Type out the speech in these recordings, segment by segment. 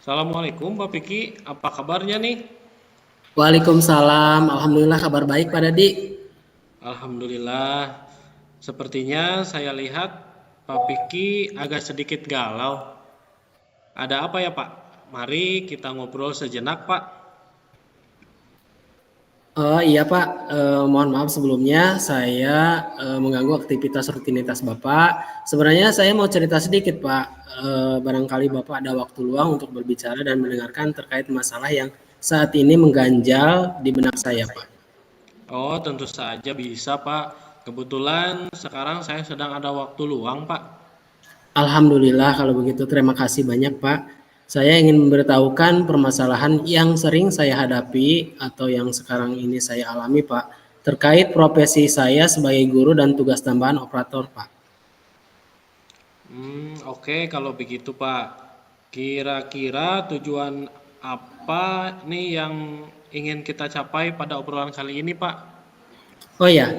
Assalamualaikum Pak Piki, apa kabarnya nih? Waalaikumsalam. Alhamdulillah kabar baik Pak Dadi. Alhamdulillah, sepertinya saya lihat Pak Piki agak sedikit galau. Ada apa ya Pak? Mari kita ngobrol sejenak Pak. Oh iya Pak, mohon maaf sebelumnya saya mengganggu aktivitas rutinitas Bapak. Sebenarnya saya mau cerita sedikit Pak. Barangkali Bapak ada waktu luang untuk berbicara dan mendengarkan terkait masalah yang saat ini mengganjal di benak saya Pak. Oh, tentu saja bisa Pak. Kebetulan sekarang saya sedang ada waktu luang Pak. Alhamdulillah kalau begitu terima kasih banyak Pak. Saya ingin memberitahukan permasalahan yang sering saya hadapi atau yang sekarang ini saya alami Pak terkait profesi saya sebagai guru dan tugas tambahan operator Pak. Oke kalau begitu Pak. Kira-kira tujuan apa nih yang ingin kita capai pada obrolan kali ini Pak? Oh ya,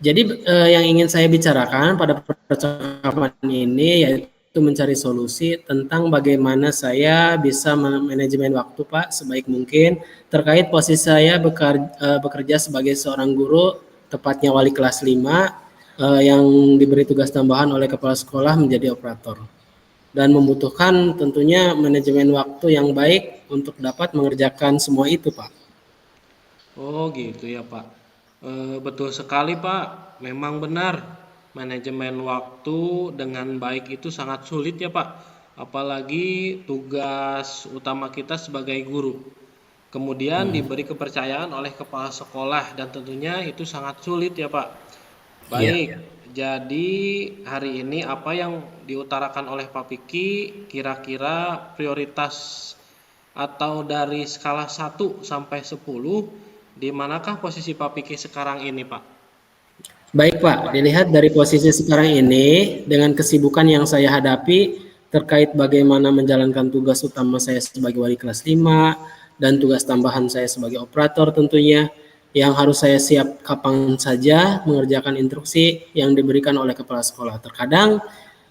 jadi yang ingin saya bicarakan pada percakapan ini yaitu mencari solusi tentang bagaimana saya bisa manajemen waktu Pak sebaik mungkin terkait posisi saya bekerja sebagai seorang guru, tepatnya wali kelas 5 yang diberi tugas tambahan oleh kepala sekolah menjadi operator dan membutuhkan tentunya manajemen waktu yang baik untuk dapat mengerjakan semua itu Pak. Oh gitu ya Pak. Betul sekali Pak. Memang benar manajemen waktu dengan baik itu sangat sulit ya Pak. Apalagi tugas utama kita sebagai guru. Kemudian diberi kepercayaan oleh kepala sekolah dan tentunya itu sangat sulit ya Pak. Iya. Baik, jadi hari ini apa yang diutarakan oleh Pak Piki kira-kira prioritas atau dari skala 1 sampai 10, di manakah posisi Pak Piki sekarang ini Pak? Baik Pak, dilihat dari posisi sekarang ini dengan kesibukan yang saya hadapi terkait bagaimana menjalankan tugas utama saya sebagai wali kelas 5 dan tugas tambahan saya sebagai operator tentunya yang harus saya siap kapan saja mengerjakan instruksi yang diberikan oleh kepala sekolah. Terkadang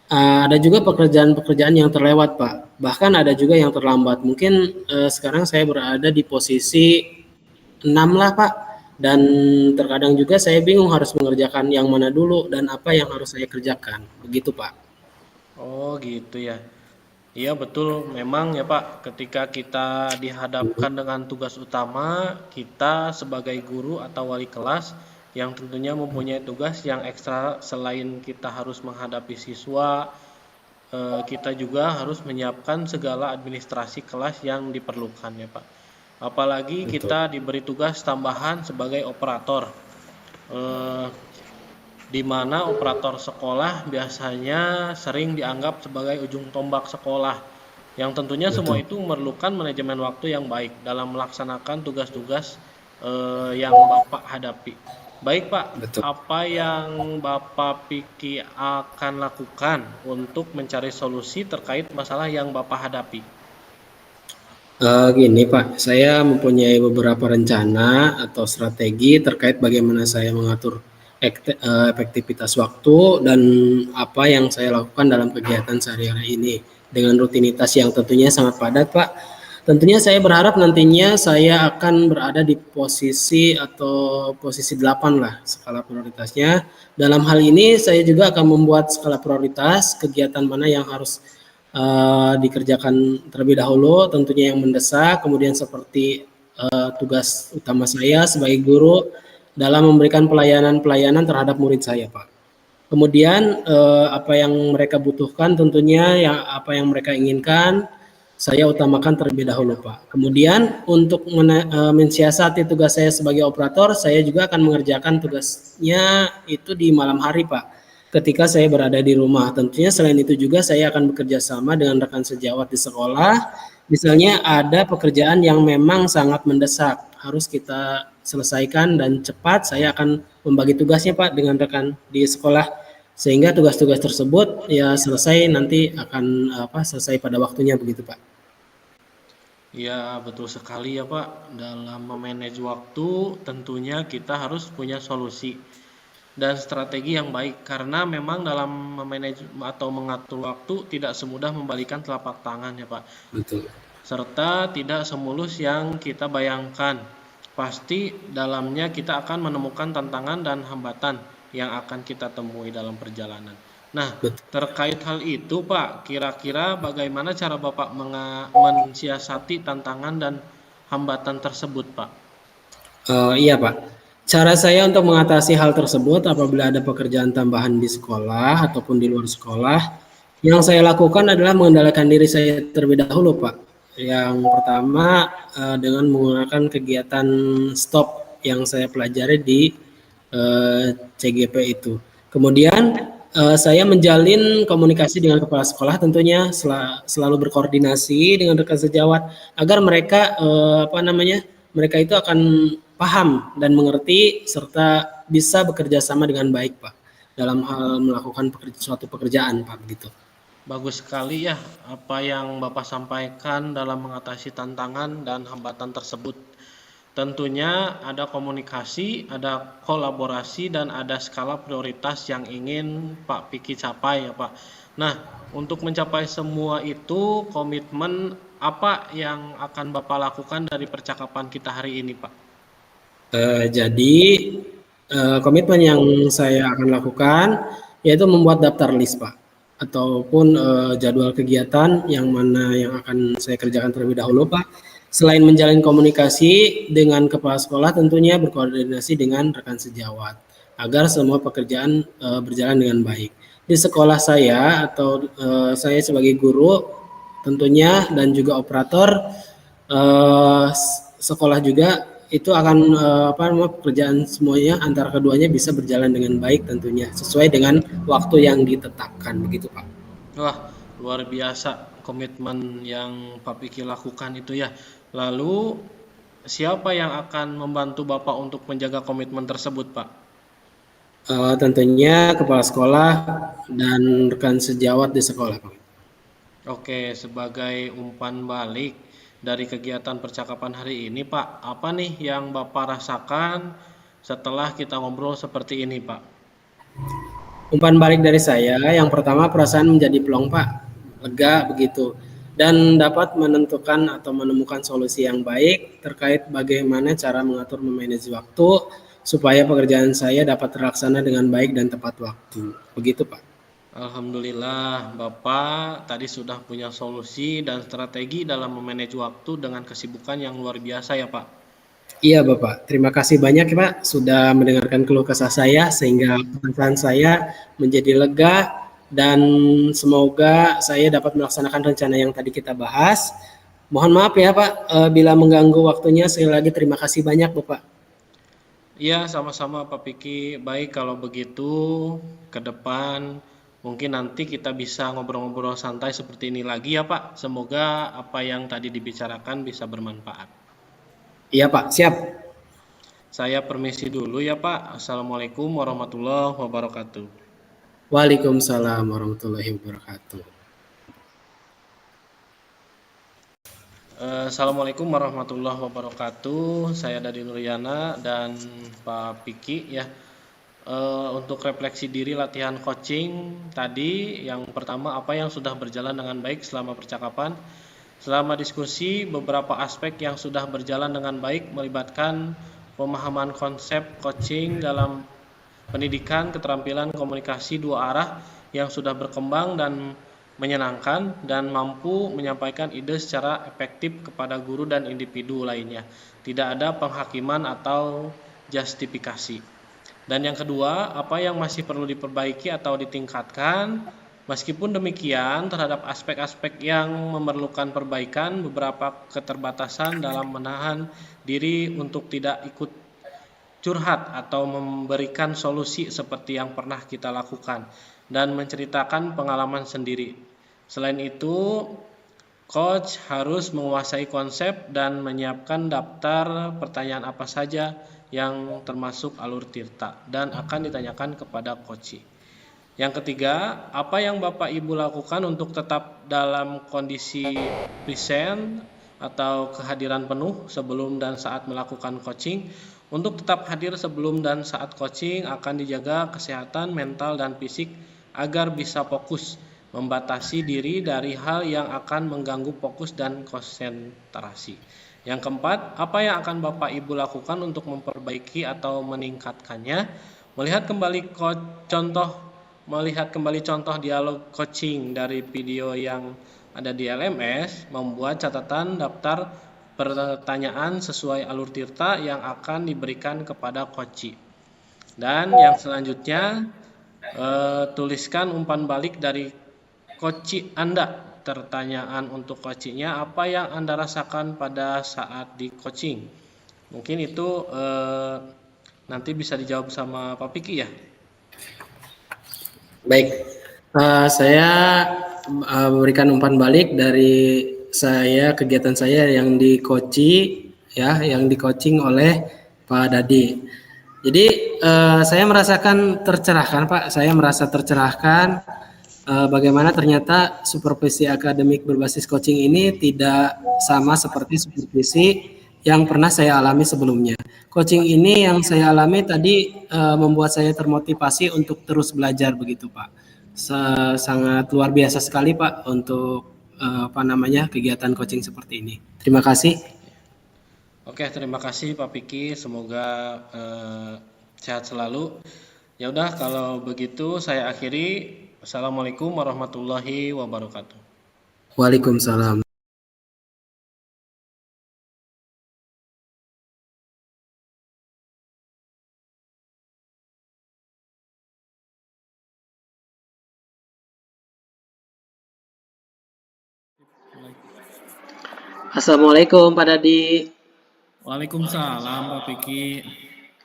ada juga pekerjaan-pekerjaan yang terlewat Pak, bahkan ada juga yang terlambat. Mungkin sekarang saya berada di posisi 6 lah Pak, dan terkadang juga saya bingung harus mengerjakan yang mana dulu dan apa yang harus saya kerjakan, begitu Pak. Oh gitu ya. Iya betul, memang ya Pak, ketika kita dihadapkan dengan tugas utama, kita sebagai guru atau wali kelas yang tentunya mempunyai tugas yang ekstra selain kita harus menghadapi siswa, kita juga harus menyiapkan segala administrasi kelas yang diperlukan ya Pak. Apalagi Betul. kita diberi tugas tambahan sebagai operator, eh, di mana operator sekolah biasanya sering dianggap sebagai ujung tombak sekolah, yang tentunya semua Betul. itu memerlukan manajemen waktu yang baik dalam melaksanakan tugas-tugas yang Bapak hadapi. Baik Pak, Betul. apa yang Bapak pikir akan lakukan untuk mencari solusi terkait masalah yang Bapak hadapi? Gini Pak, saya mempunyai beberapa rencana atau strategi terkait bagaimana saya mengatur efektivitas waktu dan apa yang saya lakukan dalam kegiatan sehari-hari ini dengan rutinitas yang tentunya sangat padat Pak. Tentunya saya berharap nantinya saya akan berada di posisi 8 lah skala prioritasnya. Dalam hal ini saya juga akan membuat skala prioritas kegiatan mana yang harus dikerjakan terlebih dahulu, tentunya yang mendesak, kemudian seperti tugas utama saya sebagai guru dalam memberikan pelayanan-pelayanan terhadap murid saya, Pak. Kemudian apa yang mereka butuhkan tentunya yang apa yang mereka inginkan saya utamakan terlebih dahulu Pak. Kemudian untuk mensiasati tugas saya sebagai operator, saya juga akan mengerjakan tugasnya itu di malam hari Pak. Ketika saya berada di rumah, tentunya selain itu juga saya akan bekerja sama dengan rekan sejawat di sekolah. Misalnya ada pekerjaan yang memang sangat mendesak, harus kita selesaikan dan cepat, saya akan membagi tugasnya Pak dengan rekan di sekolah sehingga tugas-tugas tersebut ya selesai nanti akan selesai pada waktunya begitu Pak. Ya, betul sekali ya Pak. Dalam memanage waktu, tentunya kita harus punya solusi dan strategi yang baik karena memang dalam memanage atau mengatur waktu tidak semudah membalikan telapak tangan ya Pak. Betul. serta tidak semulus yang kita bayangkan. Pasti dalamnya kita akan menemukan tantangan dan hambatan yang akan kita temui dalam perjalanan. Nah, Betul. terkait hal itu Pak, kira-kira bagaimana cara Bapak mensiasati tantangan dan hambatan tersebut Pak? Iya Pak, cara saya untuk mengatasi hal tersebut apabila ada pekerjaan tambahan di sekolah ataupun di luar sekolah, yang saya lakukan adalah mengendalikan diri saya terlebih dahulu Pak. Yang pertama dengan menggunakan kegiatan stop yang saya pelajari di CGP itu. Kemudian saya menjalin komunikasi dengan kepala sekolah, tentunya selalu berkoordinasi dengan rekan sejawat agar mereka mereka itu akan paham dan mengerti serta bisa bekerja sama dengan baik Pak dalam hal melakukan suatu pekerjaan Pak begitu. Bagus sekali ya apa yang Bapak sampaikan dalam mengatasi tantangan dan hambatan tersebut. Tentunya ada komunikasi, ada kolaborasi, dan ada skala prioritas yang ingin Pak Piki capai ya Pak. Nah, untuk mencapai semua itu, komitmen apa yang akan Bapak lakukan dari percakapan kita hari ini Pak? Jadi komitmen yang saya akan lakukan yaitu membuat daftar list Pak, ataupun jadwal kegiatan yang mana yang akan saya kerjakan terlebih dahulu Pak. Selain menjalin komunikasi dengan kepala sekolah, tentunya berkoordinasi dengan rekan sejawat agar semua pekerjaan berjalan dengan baik. Di sekolah saya atau saya sebagai guru tentunya dan juga operator sekolah juga itu akan pekerjaan semuanya antara keduanya bisa berjalan dengan baik tentunya sesuai dengan waktu yang ditetapkan begitu Pak. Wah, luar biasa komitmen yang Pak Piki lakukan itu ya. Lalu, siapa yang akan membantu Bapak untuk menjaga komitmen tersebut Pak? Tentunya kepala sekolah dan rekan sejawat di sekolah Pak. Oke, sebagai umpan balik dari kegiatan percakapan hari ini Pak, apa nih yang Bapak rasakan setelah kita ngobrol seperti ini Pak? Umpan balik dari saya, yang pertama perasaan menjadi plong Pak, lega begitu, dan dapat menentukan atau menemukan solusi yang baik terkait bagaimana cara mengatur memanage waktu supaya pekerjaan saya dapat terlaksana dengan baik dan tepat waktu. Begitu Pak. Alhamdulillah, Bapak tadi sudah punya solusi dan strategi dalam memanage waktu dengan kesibukan yang luar biasa ya Pak. Iya Bapak, terima kasih banyak ya Pak sudah mendengarkan keluh kesah saya sehingga perasaan saya menjadi lega dan semoga saya dapat melaksanakan rencana yang tadi kita bahas. Mohon maaf ya Pak bila mengganggu waktunya. Sekali lagi terima kasih banyak Bapak. Iya, sama-sama Pak Piki. Baik kalau begitu ke depan mungkin nanti kita bisa ngobrol-ngobrol santai seperti ini lagi ya Pak. Semoga apa yang tadi dibicarakan bisa bermanfaat. Iya Pak, siap. Saya permisi dulu ya Pak. Assalamualaikum warahmatullahi wabarakatuh. Waalaikumsalam warahmatullahi wabarakatuh. Assalamualaikum warahmatullahi wabarakatuh. Saya Dadi Nuryana dan Pak Piki ya. Untuk refleksi diri latihan coaching tadi, yang pertama apa yang sudah berjalan dengan baik selama percakapan. Selama diskusi, beberapa aspek yang sudah berjalan dengan baik melibatkan pemahaman konsep coaching dalam pendidikan, keterampilan komunikasi dua arah yang sudah berkembang dan menyenangkan, dan mampu menyampaikan ide secara efektif kepada guru dan individu lainnya. Tidak ada penghakiman atau justifikasi. Dan yang kedua, apa yang masih perlu diperbaiki atau ditingkatkan. Meskipun demikian, terhadap aspek-aspek yang memerlukan perbaikan, beberapa keterbatasan dalam menahan diri untuk tidak ikut curhat atau memberikan solusi seperti yang pernah kita lakukan dan menceritakan pengalaman sendiri. Selain itu, coach harus menguasai konsep dan menyiapkan daftar pertanyaan apa saja yang termasuk alur tirta dan akan ditanyakan kepada coach. Yang ketiga, apa yang Bapak Ibu lakukan untuk tetap dalam kondisi present atau kehadiran penuh sebelum dan saat melakukan coaching. Untuk tetap hadir sebelum dan saat coaching akan dijaga kesehatan mental dan fisik agar bisa fokus membatasi diri dari hal yang akan mengganggu fokus dan konsentrasi. Yang keempat, apa yang akan Bapak Ibu lakukan untuk memperbaiki atau meningkatkannya? Melihat kembali contoh melihat kembali contoh dialog coaching dari video yang ada di LMS, membuat catatan daftar pertanyaan sesuai alur tirta yang akan diberikan kepada coach. Dan yang selanjutnya, tuliskan umpan balik dari coach Anda. Pertanyaan untuk coachnya, apa yang Anda rasakan pada saat di coaching? Mungkin itu nanti bisa dijawab sama Pak Piki ya. Baik, saya memberikan umpan balik dari kegiatan saya yang yang di coaching oleh Pak Dadi. Jadi saya merasakan tercerahkan, Pak. Saya merasa tercerahkan bagaimana ternyata supervisi akademik berbasis coaching ini tidak sama seperti supervisi yang pernah saya alami sebelumnya. Coaching ini yang saya alami tadi membuat saya termotivasi untuk terus belajar begitu, Pak. Sangat luar biasa sekali, Pak, untuk kegiatan coaching seperti ini. Terima kasih. Oke, terima kasih Pak Piki. Semoga sehat selalu. Ya udah, kalau begitu saya akhiri. Assalamualaikum warahmatullahi wabarakatuh. Waalaikumsalam. Assalamualaikum Pak Dadi. Waalaikumsalam Pak Piki.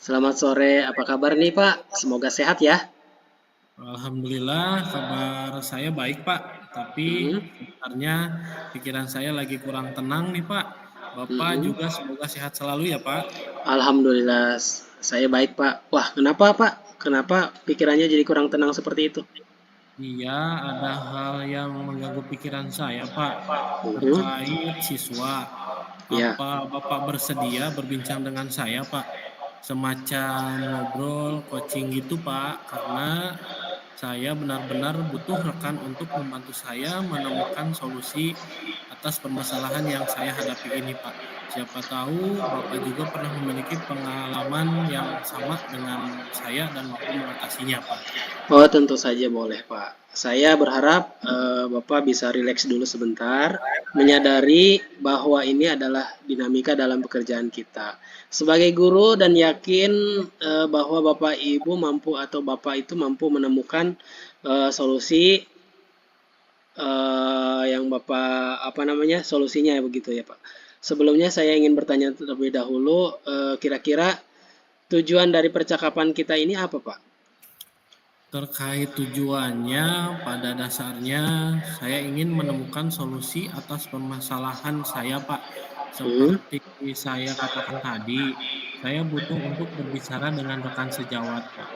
Selamat sore, apa kabar nih Pak? Semoga sehat ya. Alhamdulillah kabar saya baik Pak. Tapi sebenarnya pikiran saya lagi kurang tenang nih Pak. Bapak juga semoga sehat selalu ya Pak. Alhamdulillah, saya baik Pak. Wah, kenapa Pak? Kenapa pikirannya jadi kurang tenang seperti itu? Iya, ada hal yang mengganggu pikiran saya Pak. Mhm. Terkait siswa. Ya. Apa Bapak bersedia berbincang dengan saya Pak? Semacam ngobrol, coaching gitu Pak. Karena saya benar-benar butuh rekan untuk membantu saya menemukan solusi atas permasalahan yang saya hadapi ini Pak. Siapa tahu Bapak juga pernah memiliki pengalaman yang sama dengan saya dan mampu mengatasinya Pak. Oh, tentu saja boleh, Pak. Saya berharap Bapak bisa rileks dulu sebentar, menyadari bahwa ini adalah dinamika dalam pekerjaan kita. Sebagai guru dan yakin bahwa Bapak Ibu mampu atau Bapak itu mampu menemukan solusi yang Bapak solusinya ya begitu ya, Pak. Sebelumnya saya ingin bertanya terlebih dahulu, kira-kira tujuan dari percakapan kita ini apa, Pak? Terkait tujuannya, pada dasarnya saya ingin menemukan solusi atas permasalahan saya, Pak. Seperti saya katakan tadi, saya butuh untuk berbicara dengan rekan sejawat, Pak.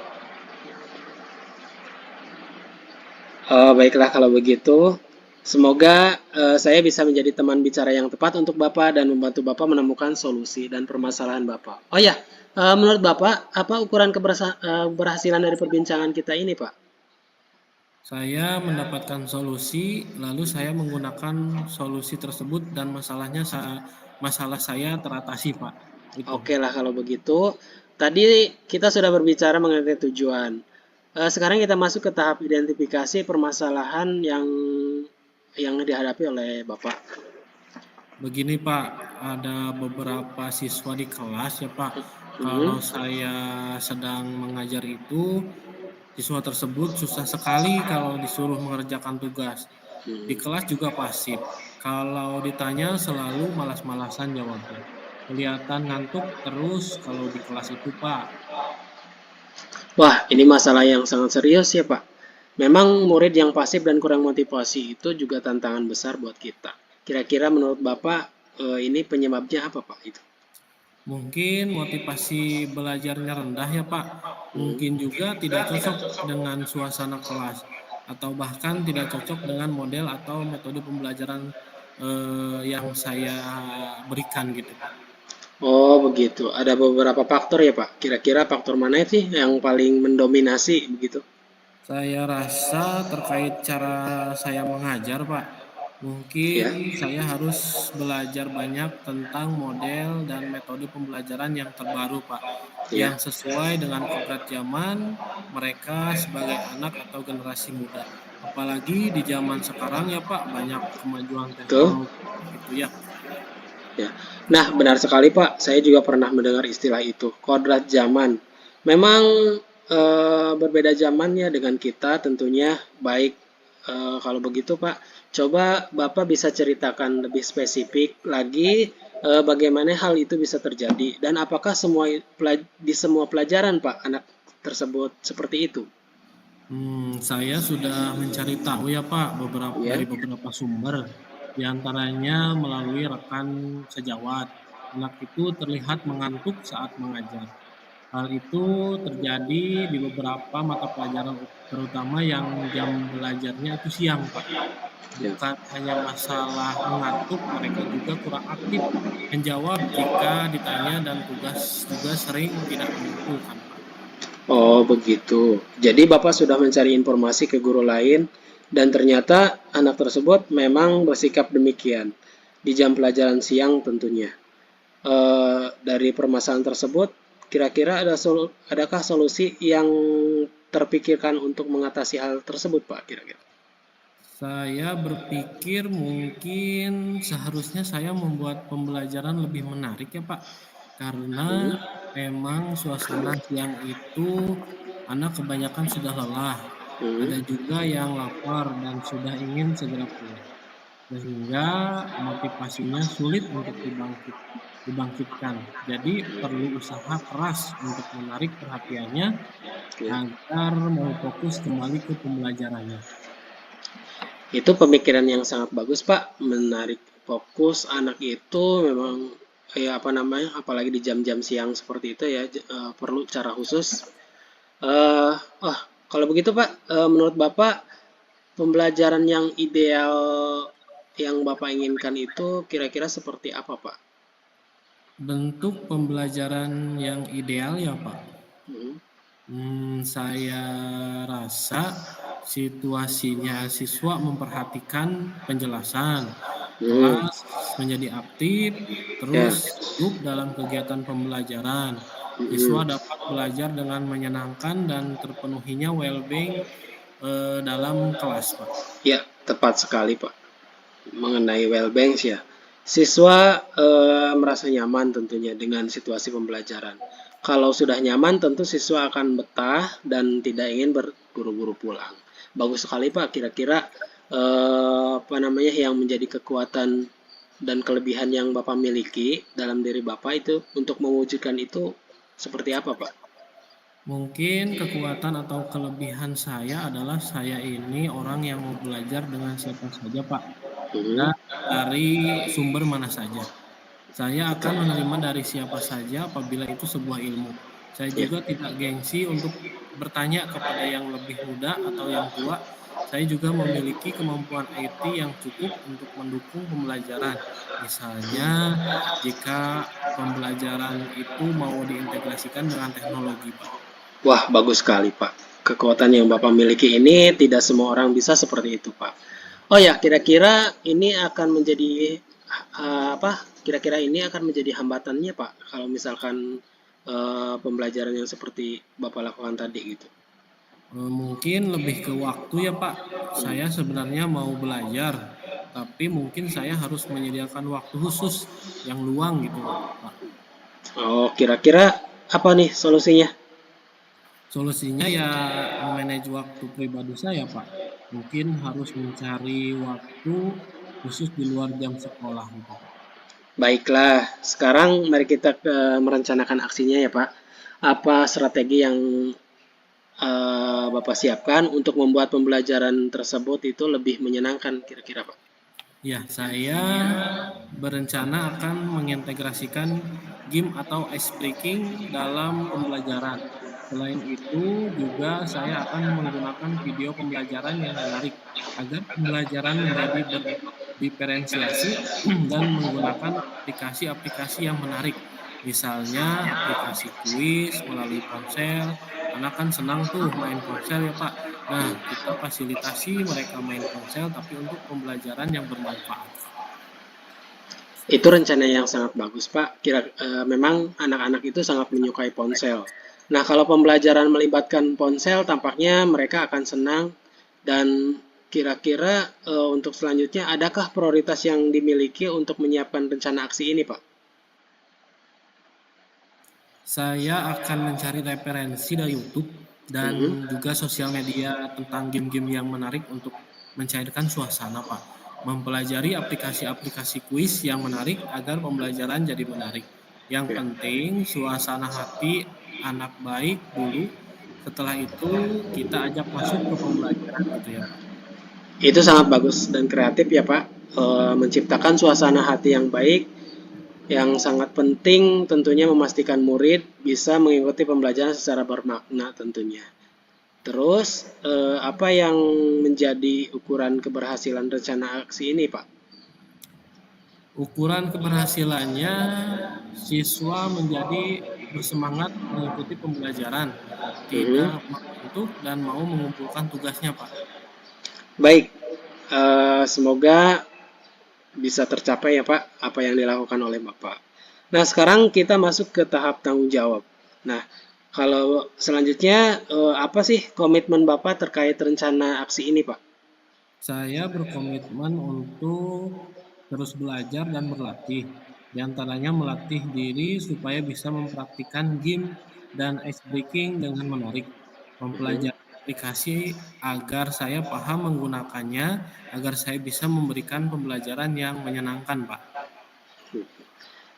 Baiklah kalau begitu. Semoga saya bisa menjadi teman bicara yang tepat untuk Bapak dan membantu Bapak menemukan solusi dan permasalahan Bapak. Oh ya, menurut Bapak, apa ukuran keberhasilan dari perbincangan kita ini, Pak? Saya mendapatkan solusi, lalu saya menggunakan solusi tersebut dan masalah saya teratasi, Pak. Itu. Oke lah kalau begitu. Tadi kita sudah berbicara mengenai tujuan. Sekarang kita masuk ke tahap identifikasi permasalahan yang dihadapi oleh Bapak. Begini Pak, ada beberapa siswa di kelas ya Pak. Kalau saya sedang mengajar itu, siswa tersebut susah sekali kalau disuruh mengerjakan tugas. Di kelas juga pasif. Kalau ditanya selalu malas-malasan jawabnya. Kelihatan ngantuk terus kalau di kelas itu Pak. Wah, ini masalah yang sangat serius ya, Pak. Memang murid yang pasif dan kurang motivasi itu juga tantangan besar buat kita. Kira-kira menurut Bapak, ini penyebabnya apa, Pak? Itu. Mungkin motivasi belajarnya rendah ya Pak. Mungkin juga tidak cocok dengan suasana kelas. Atau bahkan tidak cocok dengan model atau metode pembelajaran yang saya berikan gitu Pak. Oh, begitu. Ada beberapa faktor ya, Pak. Kira-kira faktor mana sih yang paling mendominasi begitu? Saya rasa terkait cara saya mengajar, Pak, mungkin Ya, saya harus belajar banyak tentang model dan metode pembelajaran yang terbaru, Pak, ya, yang sesuai dengan kodrat zaman mereka sebagai anak atau generasi muda. Apalagi di zaman sekarang ya, Pak, banyak kemajuan betul. teknologi gitu ya. Ya. Nah, benar sekali Pak. Saya juga pernah mendengar istilah itu, kodrat zaman. Memang berbeda zamannya dengan kita tentunya. Baik, kalau begitu Pak, coba Bapak bisa ceritakan lebih spesifik lagi bagaimana hal itu bisa terjadi dan apakah di semua pelajaran Pak anak tersebut seperti itu? Saya sudah mencari tahu ya Pak Ya, dari beberapa sumber, di antaranya melalui rekan sejawat. Anak itu terlihat mengantuk saat mengajar. Hal itu terjadi di beberapa mata pelajaran terutama yang jam belajarnya itu siang, Pak. ya. Bukan hanya masalah mengantuk, mereka juga kurang aktif menjawab jika ditanya dan tugas juga sering tidak mengumpulkan, Pak. Oh, begitu. Jadi Bapak sudah mencari informasi ke guru lain dan ternyata anak tersebut memang bersikap demikian di jam pelajaran siang tentunya. Dari permasalahan tersebut, kira-kira adakah solusi yang terpikirkan untuk mengatasi hal tersebut, Pak? Kira-kira. Saya berpikir mungkin seharusnya saya membuat pembelajaran lebih menarik ya Pak, karena Hmm, memang suasana siang itu anak kebanyakan sudah lelah, hmm. ada juga yang lapar dan sudah ingin segera pulang, sehingga motivasinya sulit untuk dibangkitkan. Jadi perlu usaha keras untuk menarik perhatiannya Ya. agar mau fokus kembali ke pembelajarannya. Itu pemikiran yang sangat bagus, Pak. Menarik fokus anak itu memang ya apa namanya, apalagi di jam-jam siang seperti itu ya perlu cara khusus. Eh, oh, kalau begitu Pak, menurut Bapak pembelajaran yang ideal yang Bapak inginkan itu kira-kira seperti apa, Pak? Bentuk pembelajaran yang ideal ya Pak. Hmm, Saya rasa situasinya siswa memperhatikan penjelasan, hmm, kelas menjadi aktif, ya, terus hidup dalam kegiatan pembelajaran. Siswa hmm, dapat belajar dengan menyenangkan dan terpenuhinya well-being dalam kelas, Pak. ya, tepat sekali, Pak. Mengenai well-being ya, siswa merasa nyaman tentunya dengan situasi pembelajaran. Kalau sudah nyaman, tentu siswa akan betah dan tidak ingin berburu-buru pulang. Bagus sekali Pak. Kira-kira apa namanya yang menjadi kekuatan dan kelebihan yang Bapak miliki dalam diri Bapak itu untuk mewujudkan itu seperti apa Pak? Mungkin kekuatan atau kelebihan saya adalah saya ini orang yang mau belajar dengan siapa saja, Pak. Hmm, Dan dari sumber mana saja. Saya akan betul. menerima dari siapa saja apabila itu sebuah ilmu. Saya Ya. juga tidak gengsi untuk bertanya kepada yang lebih muda atau yang tua. Saya juga memiliki kemampuan IT yang cukup untuk mendukung pembelajaran. Misalnya, jika pembelajaran itu mau diintegrasikan dengan teknologi, Pak. Wah, bagus sekali, Pak. Kekuatan yang Bapak miliki ini tidak semua orang bisa seperti itu, Pak. Oh ya, kira-kira ini akan menjadi apa? Kira-kira ini akan menjadi hambatannya, Pak, kalau misalkan pembelajaran yang seperti Bapak lakukan tadi gitu. Mungkin lebih ke waktu ya Pak. Saya Hmm. sebenarnya mau belajar, tapi mungkin saya harus menyediakan waktu khusus yang luang gitu Pak. Oh, kira-kira apa nih solusinya? Solusinya ya memanage waktu pribadi saya Pak. Mungkin harus mencari waktu khusus di luar jam sekolah gitu Pak. Baiklah, sekarang mari kita merencanakan aksinya ya, Pak. Apa strategi yang Bapak siapkan untuk membuat pembelajaran tersebut itu lebih menyenangkan kira-kira, Pak? Ya, saya berencana akan mengintegrasikan game atau ice breaking dalam pembelajaran. Selain itu, juga saya akan menggunakan video pembelajaran yang menarik agar pembelajaran menjadi berdiferensiasi dan menggunakan aplikasi-aplikasi yang menarik. Misalnya aplikasi kuis melalui ponsel, anak kan senang tuh main ponsel ya Pak. Nah, kita fasilitasi mereka main ponsel tapi untuk pembelajaran yang bermanfaat, Pak. Itu rencana yang sangat bagus, Pak. Memang anak-anak itu sangat menyukai ponsel. Nah, kalau pembelajaran melibatkan ponsel, tampaknya mereka akan senang. Dan kira-kira untuk selanjutnya, adakah prioritas yang dimiliki untuk menyiapkan rencana aksi ini, Pak? Saya akan mencari referensi dari YouTube dan Mhm. juga sosial media tentang game-game yang menarik untuk mencairkan suasana, Pak. Mempelajari aplikasi-aplikasi kuis yang menarik agar pembelajaran jadi menarik. Yang Ya. penting suasana hati anak baik dulu. Setelah itu kita ajak masuk ke pembelajaran gitu ya, Pak. Itu sangat bagus dan kreatif ya, Pak. Menciptakan suasana hati yang baik. Yang sangat penting tentunya memastikan murid bisa mengikuti pembelajaran secara bermakna tentunya. Terus, apa yang menjadi ukuran keberhasilan rencana aksi ini, Pak? Ukuran keberhasilannya siswa menjadi bersemangat mengikuti pembelajaran, Mhm. tidak mengantuk dan mau mengumpulkan tugasnya, Pak. Baik, semoga bisa tercapai ya Pak, apa yang dilakukan oleh Bapak. Nah, sekarang kita masuk ke tahap tanggung jawab. Nah, kalau selanjutnya, apa sih komitmen Bapak terkait rencana aksi ini, Pak? Saya berkomitmen untuk terus belajar dan berlatih. Di antaranya melatih diri supaya bisa mempraktikkan game dan ice breaking dengan menarik. Mhm. Mempelajari aplikasi agar saya paham menggunakannya, agar saya bisa memberikan pembelajaran yang menyenangkan, Pak.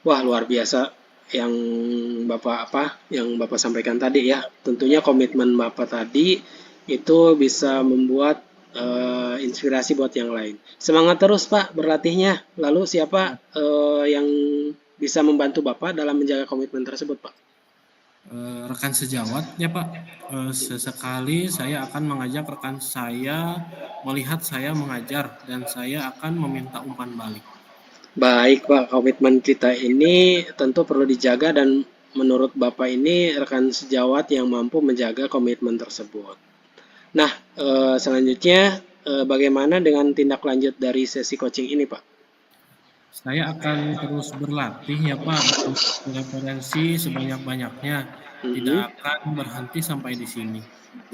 Wah, luar biasa yang Bapak sampaikan tadi ya. Tentunya komitmen Bapak tadi itu bisa membuat inspirasi buat yang lain. Semangat terus Pak berlatihnya. Lalu siapa yang bisa membantu Bapak dalam menjaga komitmen tersebut, Pak? Rekan sejawat ya Pak, sesekali saya akan mengajak rekan saya melihat saya mengajar dan saya akan meminta umpan balik. Baik, Pak, komitmen kita ini tentu perlu dijaga dan menurut Bapak ini rekan sejawat yang mampu menjaga komitmen tersebut. Nah, selanjutnya bagaimana dengan tindak lanjut dari sesi coaching ini, Pak? Saya akan terus berlatih ya Pak dan referensi sebanyak-banyaknya, tidak Mhm. akan berhenti sampai di sini.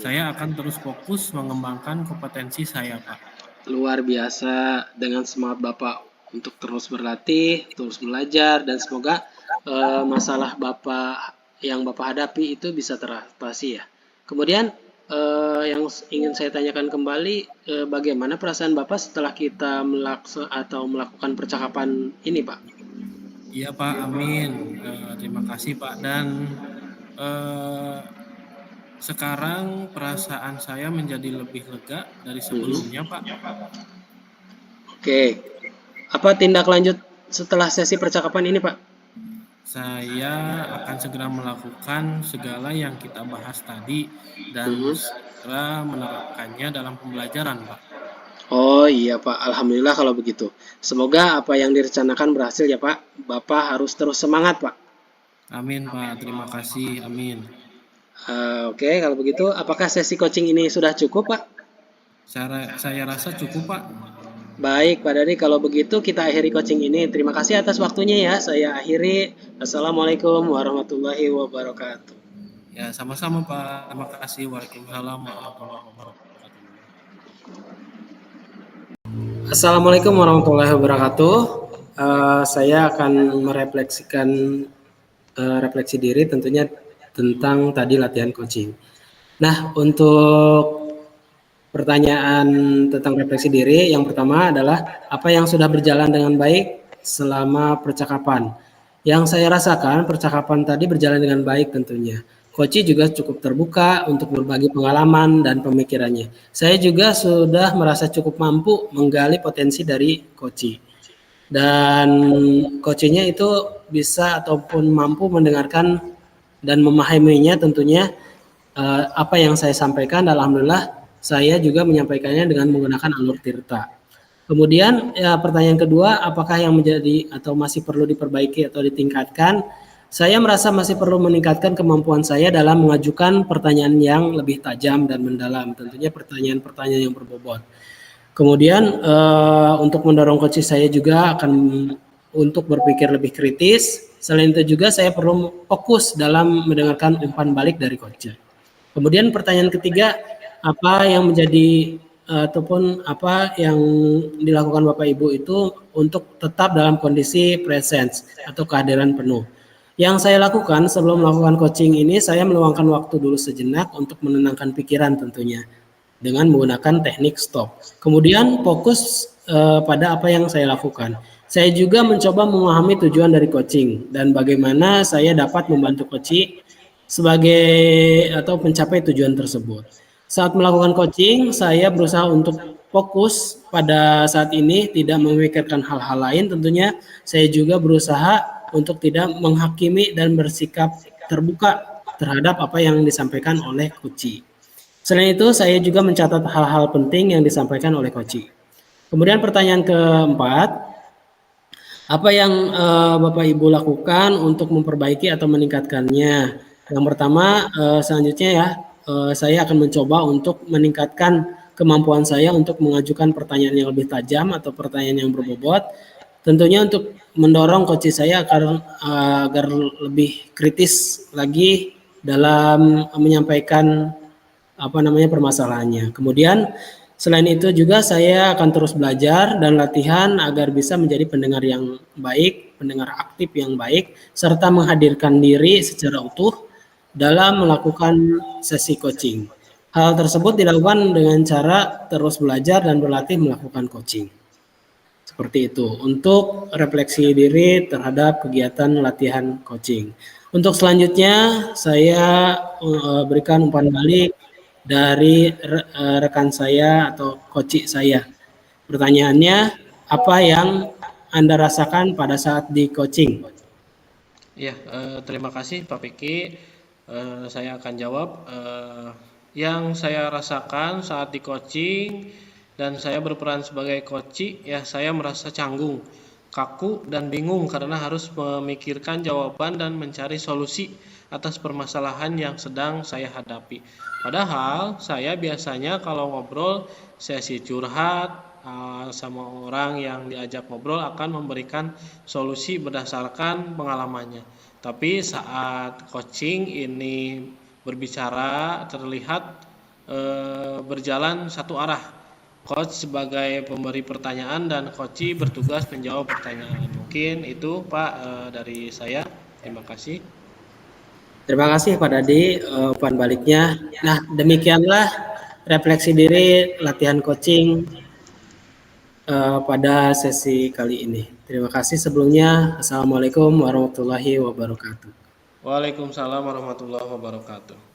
Saya akan terus fokus mengembangkan kompetensi saya Pak. Luar biasa dengan semangat Bapak untuk terus berlatih, terus belajar, dan semoga masalah Bapak yang Bapak hadapi itu bisa teratasi ya. Kemudian yang ingin saya tanyakan kembali, bagaimana perasaan Bapak setelah kita melakukan percakapan ini, Pak? Iya Pak, amin. Terima kasih Pak dan eh, sekarang perasaan saya menjadi lebih lega dari sebelumnya, Mhm. Pak. Oke, apa tindak lanjut setelah sesi percakapan ini, Pak? Saya akan segera melakukan segala yang kita bahas tadi dan Mhm. segera menerapkannya dalam pembelajaran, Pak. Oh iya Pak, Alhamdulillah kalau begitu. Semoga apa yang direncanakan berhasil ya Pak. Bapak harus terus semangat Pak. Amin, Pak. Terima kasih. Amin. Oke, kalau begitu, apakah sesi coaching ini sudah cukup Pak? Saya rasa cukup, Pak. Baik Pak Dadi, kalau begitu kita akhiri coaching ini. Terima kasih atas waktunya ya. Saya akhiri. Assalamualaikum warahmatullahi wabarakatuh. Ya, sama-sama, Pak. Terima kasih. Waalaikumsalam warahmatullahi wabarakatuh. Assalamualaikum warahmatullahi wabarakatuh. Saya akan merefleksikan refleksi diri tentunya tentang tadi latihan coaching. Nah, untuk pertanyaan tentang refleksi diri, yang pertama adalah apa yang sudah berjalan dengan baik selama percakapan. Yang saya rasakan percakapan tadi berjalan dengan baik tentunya. Coach juga cukup terbuka untuk berbagi pengalaman dan pemikirannya. Saya juga sudah merasa cukup mampu menggali potensi dari coach. Dan coachnya itu bisa ataupun mampu mendengarkan dan memahaminya tentunya apa yang saya sampaikan. Alhamdulillah saya juga menyampaikannya dengan menggunakan alur tirta. Kemudian ya, pertanyaan kedua, apakah yang menjadi atau masih perlu diperbaiki atau ditingkatkan? Saya merasa masih perlu meningkatkan kemampuan saya dalam mengajukan pertanyaan yang lebih tajam dan mendalam, tentunya pertanyaan-pertanyaan yang berbobot. Kemudian untuk mendorong coach saya juga akan untuk berpikir lebih kritis. Selain itu juga saya perlu fokus dalam mendengarkan umpan balik dari coach. Kemudian pertanyaan ketiga, apa yang menjadi ataupun apa yang dilakukan Bapak Ibu itu untuk tetap dalam kondisi presence atau kehadiran penuh. Yang saya lakukan sebelum melakukan coaching ini, saya meluangkan waktu dulu sejenak untuk menenangkan pikiran tentunya dengan menggunakan teknik stop. Kemudian fokus pada apa yang saya lakukan. Saya juga mencoba memahami tujuan dari coaching dan bagaimana saya dapat membantu coaching sebagai atau mencapai tujuan tersebut. Saat melakukan coaching, saya berusaha untuk fokus pada saat ini, tidak memikirkan hal-hal lain tentunya. Saya juga berusaha untuk tidak menghakimi dan bersikap terbuka terhadap apa yang disampaikan oleh coach. Selain itu, saya juga mencatat hal-hal penting yang disampaikan oleh coach. Kemudian pertanyaan keempat, apa yang Bapak Ibu lakukan untuk memperbaiki atau meningkatkannya? Yang pertama, selanjutnya ya, saya akan mencoba untuk meningkatkan kemampuan saya untuk mengajukan pertanyaan yang lebih tajam atau pertanyaan yang berbobot. Tentunya untuk mendorong coach saya agar lebih kritis lagi dalam menyampaikan permasalahannya. Kemudian selain itu juga saya akan terus belajar dan latihan agar bisa menjadi pendengar yang baik, pendengar aktif yang baik, serta menghadirkan diri secara utuh dalam melakukan sesi coaching. Hal tersebut dilakukan dengan cara terus belajar dan berlatih melakukan coaching. Seperti itu, untuk refleksi diri terhadap kegiatan latihan coaching. Untuk selanjutnya, saya berikan umpan balik dari rekan saya atau coach saya. Pertanyaannya, apa yang Anda rasakan pada saat di coaching? Ya, terima kasih Pak Piki. Saya akan jawab. Yang saya rasakan saat di coaching dan saya berperan sebagai coach, ya saya merasa canggung, kaku dan bingung karena harus memikirkan jawaban dan mencari solusi atas permasalahan yang sedang saya hadapi. Padahal saya biasanya kalau ngobrol sesi curhat sama orang yang diajak ngobrol akan memberikan solusi berdasarkan pengalamannya. Tapi saat coaching ini berbicara terlihat berjalan satu arah. Coach sebagai pemberi pertanyaan dan coach bertugas menjawab pertanyaan. Mungkin itu Pak dari saya. Terima kasih. Terima kasih Pak Dadi umpan baliknya. Nah, demikianlah refleksi diri latihan coaching pada sesi kali ini. Terima kasih sebelumnya. Assalamualaikum warahmatullahi wabarakatuh. Waalaikumsalam warahmatullahi wabarakatuh.